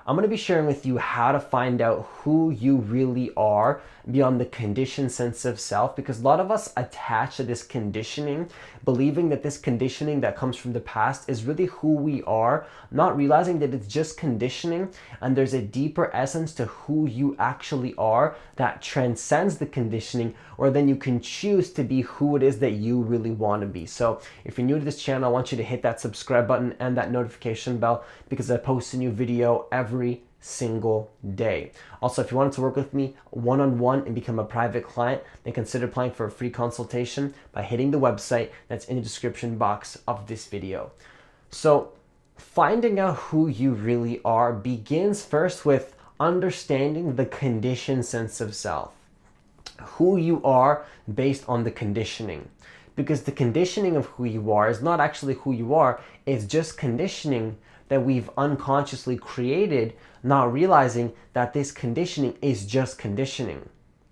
I'm going to be sharing with you how to find out who you really are beyond the conditioned sense of self, because a lot of us attach to this conditioning, believing that this conditioning that comes from the past is really who we are, not realizing that it's just conditioning and there's a deeper essence to who you actually are that transcends the conditioning, or then you can choose to be who it is that you really want to be. So if you're new to this channel, I want you to hit that subscribe button and that notification bell, because I post a new video every single day. Also, if you wanted to work with me one-on-one and become a private client, then consider applying for a free consultation by hitting the website that's in the description box of this video. So finding out who you really are begins first with understanding the conditioned sense of self. Who you are based on the conditioning. Because the conditioning of who you are is not actually who you are, it's just conditioning that we've unconsciously created, not realizing that this conditioning is just conditioning.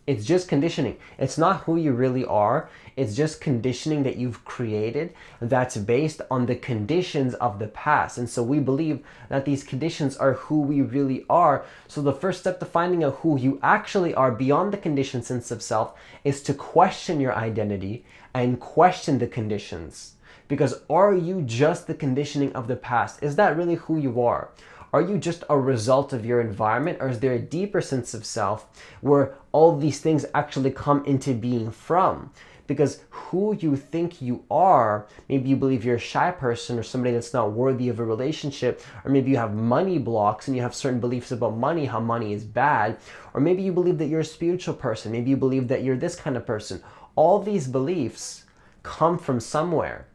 It's just conditioning. It's not who you really are. It's just conditioning that you've created that's based on the conditions of the past. And so we believe that these conditions are who we really are. So the first step to finding out who you actually are beyond the conditioned sense of self is to question your identity and question the conditions. Because are you just the conditioning of the past? Is that really who you are? Are you just a result of your environment, or is there a deeper sense of self where all these things actually come into being from? Because who you think you are, maybe you believe you're a shy person or somebody that's not worthy of a relationship, or maybe you have money blocks and you have certain beliefs about money, how money is bad, or maybe you believe that you're a spiritual person, maybe you believe that you're this kind of person. All these beliefs come from somewhere.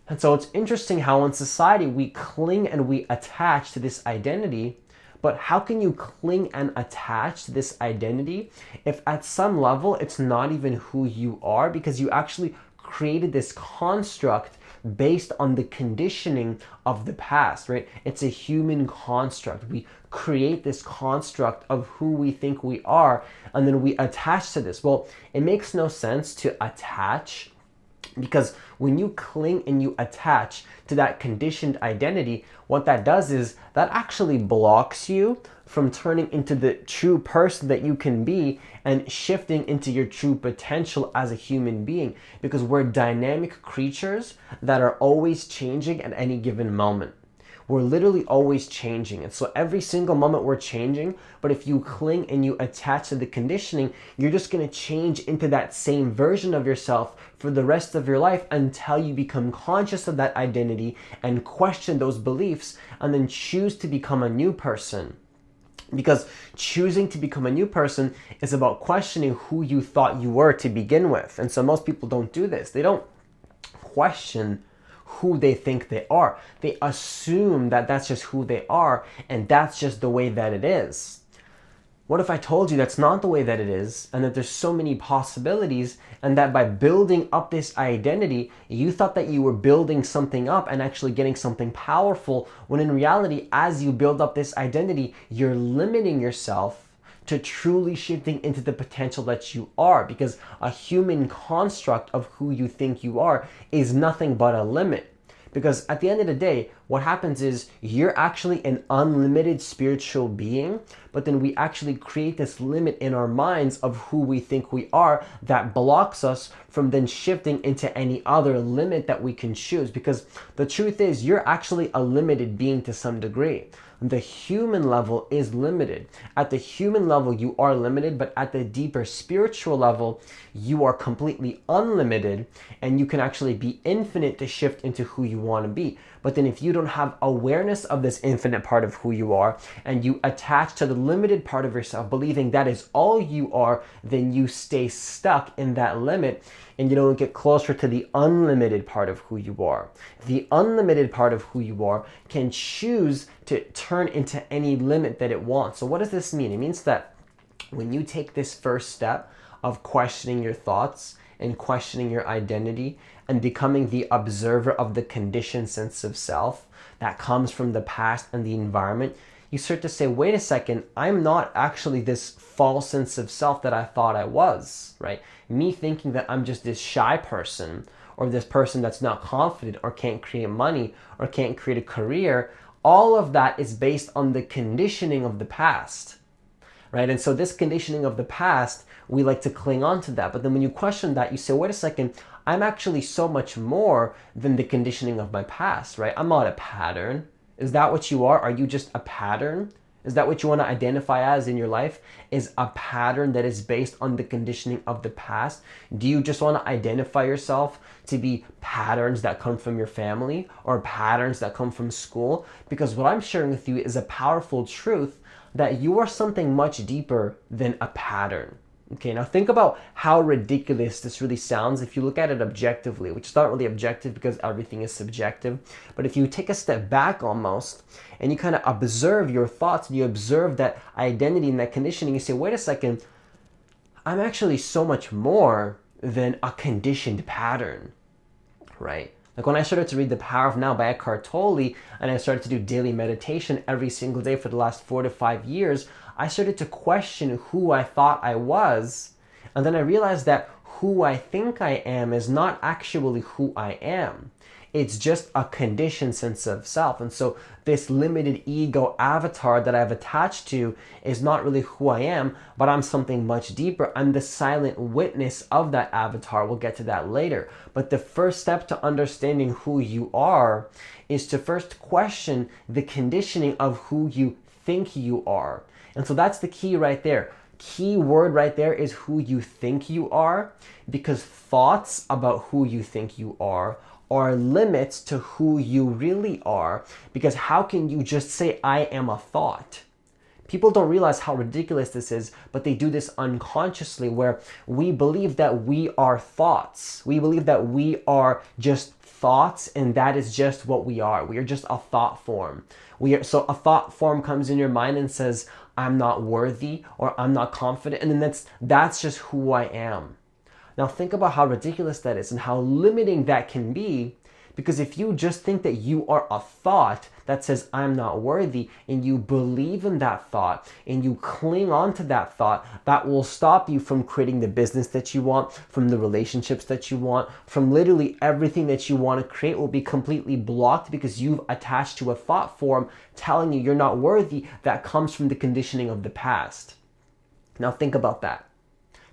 And so it's interesting how in society we cling and we attach to this identity, but how can you cling and attach to this identity if at some level it's not even who you are, because you actually created this construct based on the conditioning of the past, right? It's a human construct. We create this construct of who we think we are, and then we attach to this. Well, it makes no sense to attach, because when you cling and you attach to that conditioned identity, what that does is that actually blocks you from turning into the true person that you can be and shifting into your true potential as a human being, because we're dynamic creatures that are always changing at any given moment. We're literally always changing. And so every single moment we're changing, but if you cling and you attach to the conditioning, you're just going to change into that same version of yourself for the rest of your life until you become conscious of that identity and question those beliefs and then choose to become a new person. Because choosing to become a new person is about questioning who you thought you were to begin with. And so most people don't do this. They don't question who they think they are. They assume that that's just who they are and that's just the way that it is. What if I told you that's not the way that it is, and that there's so many possibilities, and that by building up this identity, you thought that you were building something up and actually getting something powerful, when in reality, as you build up this identity, you're limiting yourself to truly shifting into the potential that you are, because a human construct of who you think you are is nothing but a limit. Because at the end of the day, what happens is you're actually an unlimited spiritual being, but then we actually create this limit in our minds of who we think we are that blocks us from then shifting into any other limit that we can choose. Because the truth is, you're actually a limited being to some degree. The human level is limited. At the human level, you are limited, but at the deeper spiritual level, you are completely unlimited, and you can actually be infinite to shift into who you want to be. But then if you don't have awareness of this infinite part of who you are, and you attach to the limited part of yourself, believing that is all you are, then you stay stuck in that limit, and you don't get closer to the unlimited part of who you are. The unlimited part of who you are can choose to turn into any limit that it wants. So what does this mean? It means that when you take this first step of questioning your thoughts and questioning your identity and becoming the observer of the conditioned sense of self that comes from the past and the environment, you start to say, wait a second, I'm not actually this false sense of self that I thought I was, right? Me thinking that I'm just this shy person, or this person that's not confident, or can't create money, or can't create a career, all of that is based on the conditioning of the past, right? And so this conditioning of the past, we like to cling on to that. But then when you question that, you say, wait a second, I'm actually so much more than the conditioning of my past, right? I'm not a pattern. Is that what you are? Are you just a pattern? Is that what you want to identify as in your life? Is a pattern that is based on the conditioning of the past? Do you just want to identify yourself to be patterns that come from your family or patterns that come from school? Because what I'm sharing with you is a powerful truth that you are something much deeper than a pattern. Okay, now think about how ridiculous this really sounds if you look at it objectively, which is not really objective because everything is subjective. But if you take a step back almost and you kind of observe your thoughts and you observe that identity and that conditioning, you say, wait a second, I'm actually so much more than a conditioned pattern, right? Like when I started to read The Power of Now by Eckhart Tolle and I started to do daily meditation every single day for the last 4 to 5 years, I started to question who I thought I was. And then I realized that who I think I am is not actually who I am. It's just a conditioned sense of self. And so this limited ego avatar that I've attached to is not really who I am, but I'm something much deeper. I'm the silent witness of that avatar. We'll get to that later. But the first step to understanding who you are is to first question the conditioning of who you think you are. And so that's the key right there. Key word right there is who you think you are, because thoughts about who you think you are limits to who you really are. Because how can you just say, I am a thought? People don't realize how ridiculous this is, but they do this unconsciously, where we believe that we are thoughts. We believe that we are just thoughts, and that is just what we are. We are just a thought form. So a thought form comes in your mind and says, I'm not worthy, or I'm not confident, and then that's just who I am. Now think about how ridiculous that is and how limiting that can be, because if you just think that you are a thought that says I'm not worthy, and you believe in that thought and you cling on to that thought, that will stop you from creating the business that you want, from the relationships that you want, from literally everything that you want to create will be completely blocked because you've attached to a thought form telling you you're not worthy that comes from the conditioning of the past. Now think about that.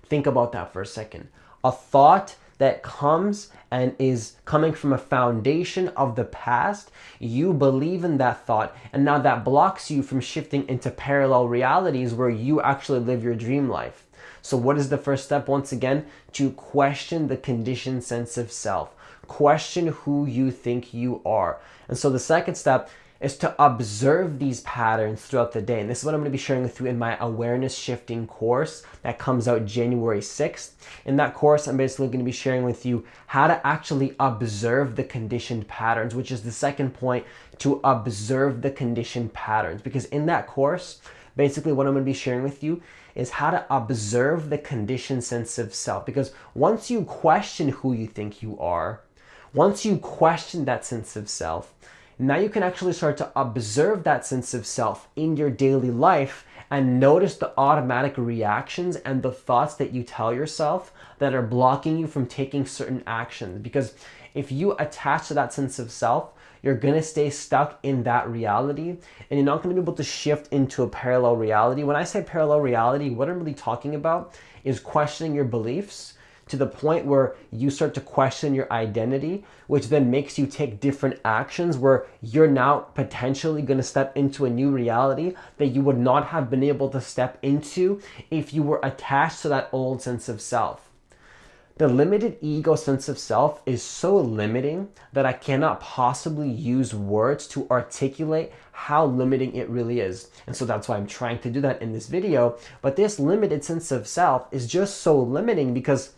Think about that for a second. A thought that comes and is coming from a foundation of the past, you believe in that thought, and now that blocks you from shifting into parallel realities where you actually live your dream life. So what is the first step? Once again, to question the conditioned sense of self. Question who you think you are. And so the second step is to observe these patterns throughout the day. And this is what I'm going to be sharing with you in my awareness shifting course that comes out January 6th. In that course, I'm basically going to be sharing with you how to actually observe the conditioned patterns, which is the second point, to observe the conditioned patterns. Because in that course, basically what I'm going to be sharing with you is how to observe the conditioned sense of self. Because once you question who you think you are, once you question that sense of self, now you can actually start to observe that sense of self in your daily life and notice the automatic reactions and the thoughts that you tell yourself that are blocking you from taking certain actions. Because if you attach to that sense of self, you're going to stay stuck in that reality, and you're not going to be able to shift into a parallel reality. When I say parallel reality, what I'm really talking about is questioning your beliefs to the point where you start to question your identity, which then makes you take different actions where you're now potentially going to step into a new reality that you would not have been able to step into if you were attached to that old sense of self. The limited ego sense of self is so limiting that I cannot possibly use words to articulate how limiting it really is. And so that's why I'm trying to do that in this video. But this limited sense of self is just so limiting because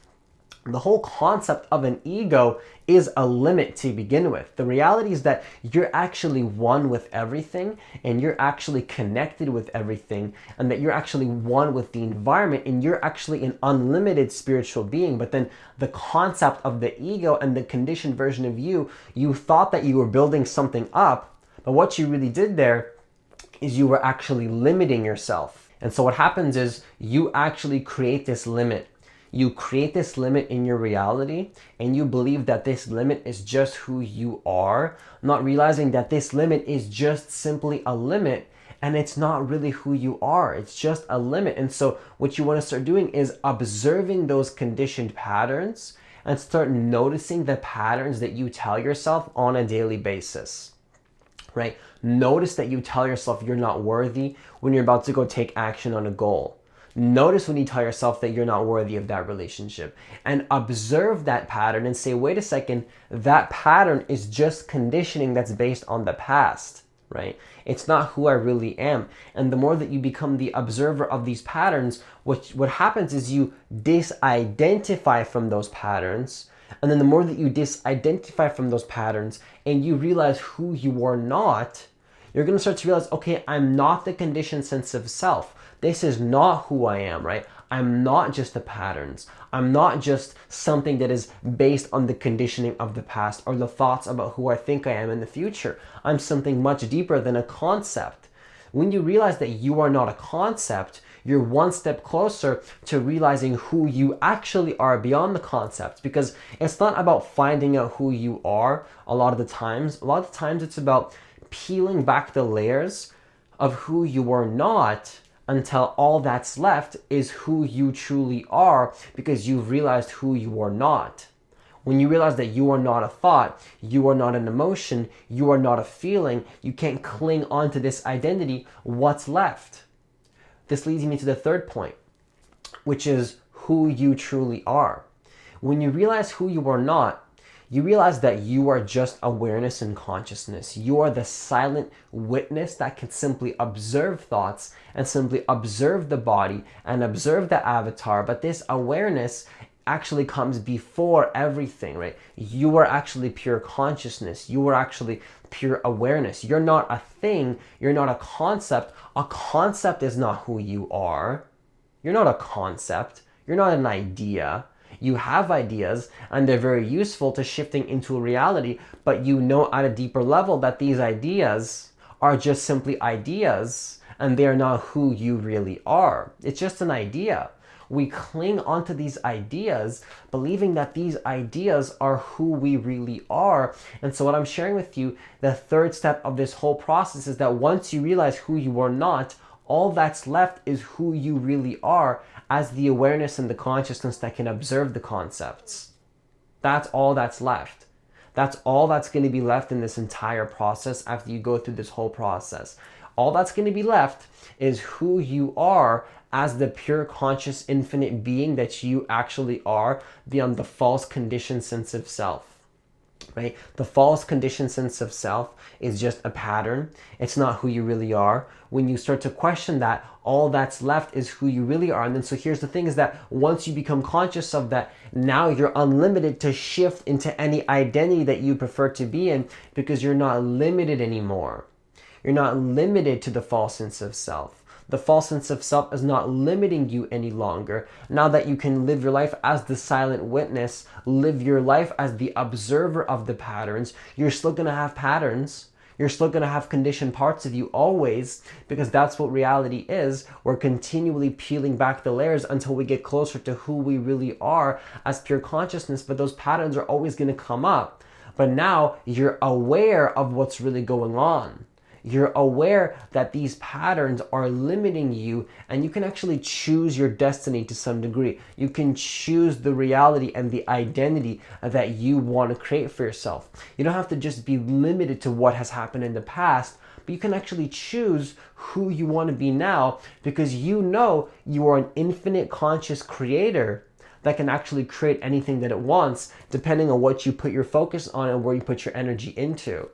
the whole concept of an ego is a limit to begin with. The reality is that you're actually one with everything, and you're actually connected with everything, and that you're actually one with the environment, and you're actually an unlimited spiritual being. But then the concept of the ego and the conditioned version of you, you thought that you were building something up, but what you really did there is you were actually limiting yourself. And so what happens is you actually create this limit. You create this limit in your reality and you believe that this limit is just who you are, not realizing that this limit is just simply a limit and it's not really who you are. It's just a limit. And so what you want to start doing is observing those conditioned patterns and start noticing the patterns that you tell yourself on a daily basis, right? Notice that you tell yourself you're not worthy when you're about to go take action on a goal. Notice when you tell yourself that you're not worthy of that relationship, and observe that pattern and say, wait a second, that pattern is just conditioning that's based on the past, right? It's not who I really am. And the more that you become the observer of these patterns, what happens is you disidentify from those patterns. And then the more that you disidentify from those patterns and you realize who you are not, you're going to start to realize, okay, I'm not the conditioned sense of self. This is not who I am, right? I'm not just the patterns. I'm not just something that is based on the conditioning of the past or the thoughts about who I think I am in the future. I'm something much deeper than a concept. When you realize that you are not a concept, you're one step closer to realizing who you actually are beyond the concept, because it's not about finding out who you are a lot of the times. A lot of the times it's about peeling back the layers of who you are not until all that's left is who you truly are, because you've realized who you are not. When you realize that you are not a thought, you are not an emotion, you are not a feeling, you can't cling on to this identity, what's left? This leads me to the third point, which is who you truly are. When you realize who you are not, you realize that you are just awareness and consciousness. You are the silent witness that can simply observe thoughts and simply observe the body and observe the avatar. But this awareness actually comes before everything, right? You are actually pure consciousness. You are actually pure awareness. You're not a thing. You're not a concept. A concept is not who you are. You're not a concept. You're not an idea. You have ideas and they're very useful to shifting into a reality, but you know at a deeper level that these ideas are just simply ideas and they're not who you really are. It's just an idea. We cling onto these ideas, believing that these ideas are who we really are. And so what I'm sharing with you, the third step of this whole process is that once you realize who you are not, all that's left is who you really are as the awareness and the consciousness that can observe the concepts. That's all that's left. That's all that's going to be left in this entire process after you go through this whole process. All that's going to be left is who you are as the pure conscious infinite being that you actually are beyond the false conditioned sense of self. Right? The false conditioned sense of self is just a pattern. It's not who you really are. When you start to question that, all that's left is who you really are. And then so here's the thing is that once you become conscious of that, now you're unlimited to shift into any identity that you prefer to be in, because you're not limited anymore. You're not limited to the false sense of self. The false sense of self is not limiting you any longer. Now that you can live your life as the silent witness, live your life as the observer of the patterns, you're still going to have patterns. You're still going to have conditioned parts of you always, because that's what reality is. We're continually peeling back the layers until we get closer to who we really are as pure consciousness, but those patterns are always going to come up. But now you're aware of what's really going on. You're aware that these patterns are limiting you, and you can actually choose your destiny to some degree. You can choose the reality and the identity that you want to create for yourself. You don't have to just be limited to what has happened in the past, but you can actually choose who you want to be now, because you know you are an infinite conscious creator that can actually create anything that it wants, depending on what you put your focus on and where you put your energy into.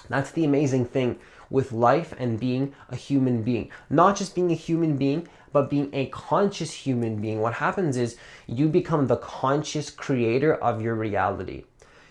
That's the amazing thing with life and being a human being. Not just being a human being, but being a conscious human being. What happens is you become the conscious creator of your reality.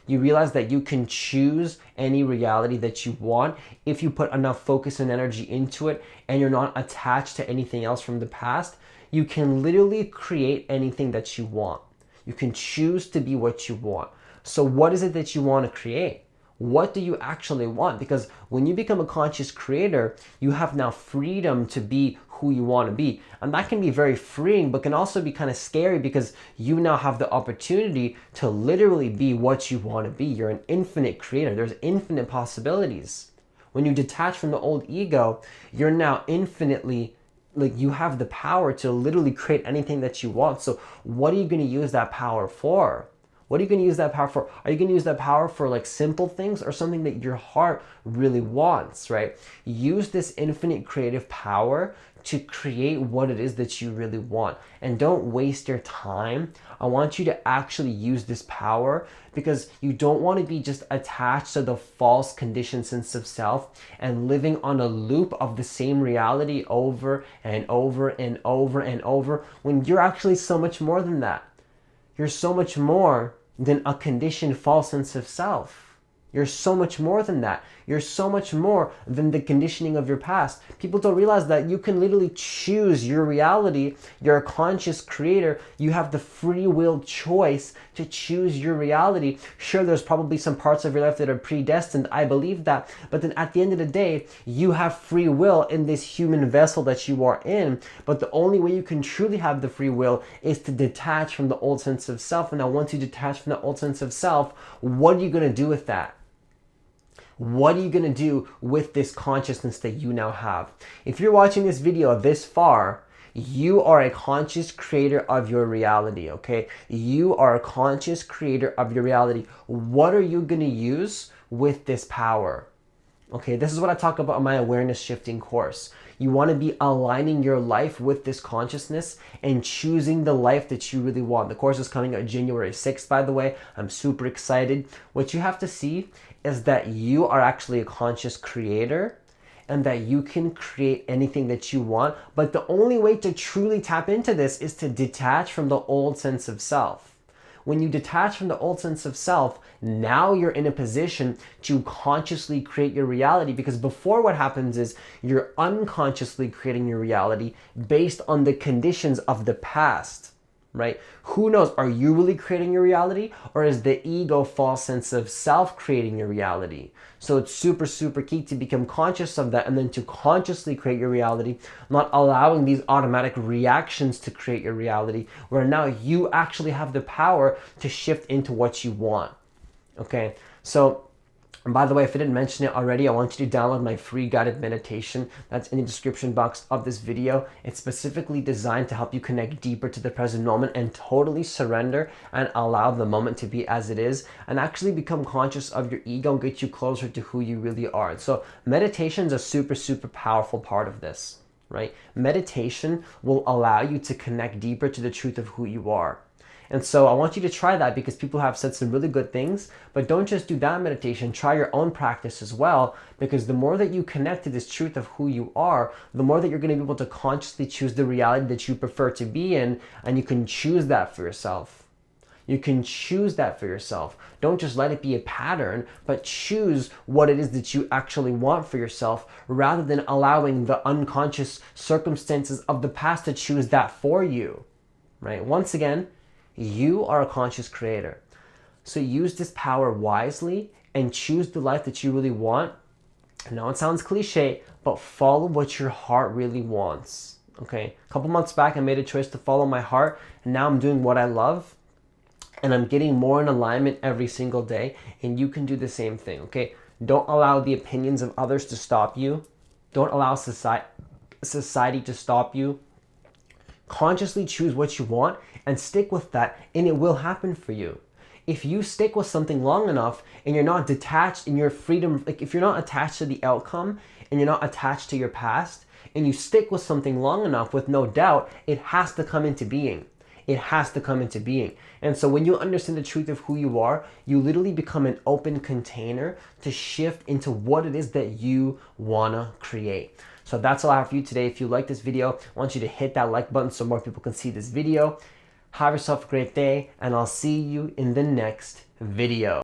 You realize that you can choose any reality that you want if you put enough focus and energy into it, and you're not attached to anything else from the past. You can literally create anything that you want. You can choose to be what you want. So what is it that you want to create? What do you actually want? Because when you become a conscious creator, you have now freedom to be who you want to be. And that can be very freeing, but can also be kind of scary because you now have the opportunity to literally be what you want to be. You're an infinite creator. There's infinite possibilities. When you detach from the old ego, you're now infinitely, like, you have the power to literally create anything that you want. So what are you going to use that power for? What are you going to use that power for? Are you going to use that power for like simple things or something that your heart really wants, right? Use this infinite creative power to create what it is that you really want. And don't waste your time. I want you to actually use this power because you don't want to be just attached to the false conditioned sense of self and living on a loop of the same reality over and over and over and over when you're actually so much more than that. You're so much more than a conditioned false sense of self. You're so much more than that. You're so much more than the conditioning of your past. People don't realize that you can literally choose your reality. You're a conscious creator. You have the free will choice to choose your reality. Sure, there's probably some parts of your life that are predestined. I believe that. But then at the end of the day, you have free will in this human vessel that you are in. But the only way you can truly have the free will is to detach from the old sense of self. And now once you detach from the old sense of self, what are you going to do with that? What are you going to do with this consciousness that you now have? If you're watching this video this far, you are a conscious creator of your reality, okay? You are a conscious creator of your reality. What are you going to use with this power? Okay, this is what I talk about in my awareness shifting course. You want to be aligning your life with this consciousness and choosing the life that you really want. The course is coming out January 6th, by the way. I'm super excited. What you have to see is that you are actually a conscious creator and that you can create anything that you want. But the only way to truly tap into this is to detach from the old sense of self. When you detach from the old sense of self, now you're in a position to consciously create your reality, because before what happens is you're unconsciously creating your reality based on the conditions of the past, right? Who knows? Are you really creating your reality, or is the ego false sense of self creating your reality? So it's super, super key to become conscious of that and then to consciously create your reality, not allowing these automatic reactions to create your reality, where now you actually have the power to shift into what you want. Okay, so and by the way, if I didn't mention it already, I want you to download my free guided meditation that's in the description box of this video. It's specifically designed to help you connect deeper to the present moment and totally surrender and allow the moment to be as it is and actually become conscious of your ego and get you closer to who you really are. And so meditation is a super, super powerful part of this, right? Meditation will allow you to connect deeper to the truth of who you are. And so I want you to try that because people have said some really good things, but don't just do that meditation, try your own practice as well, because the more that you connect to this truth of who you are, the more that you're going to be able to consciously choose the reality that you prefer to be in, and you can choose that for yourself. You can choose that for yourself. Don't just let it be a pattern, but choose what it is that you actually want for yourself rather than allowing the unconscious circumstances of the past to choose that for you, right? Once again, you are a conscious creator. So use this power wisely and choose the life that you really want. I know it sounds cliche, but follow what your heart really wants. Okay, a couple months back, I made a choice to follow my heart, and now I'm doing what I love, and I'm getting more in alignment every single day, and you can do the same thing, okay? Don't allow the opinions of others to stop you. Don't allow society to stop you. Consciously choose what you want and stick with that, and it will happen for you. If you stick with something long enough and you're not detached in your freedom, like if you're not attached to the outcome and you're not attached to your past, and you stick with something long enough with no doubt, it has to come into being. It has to come into being. And so when you understand the truth of who you are, you literally become an open container to shift into what it is that you wanna create. So that's all I have for you today. If you like this video, I want you to hit that like button so more people can see this video. Have yourself a great day, and I'll see you in the next video.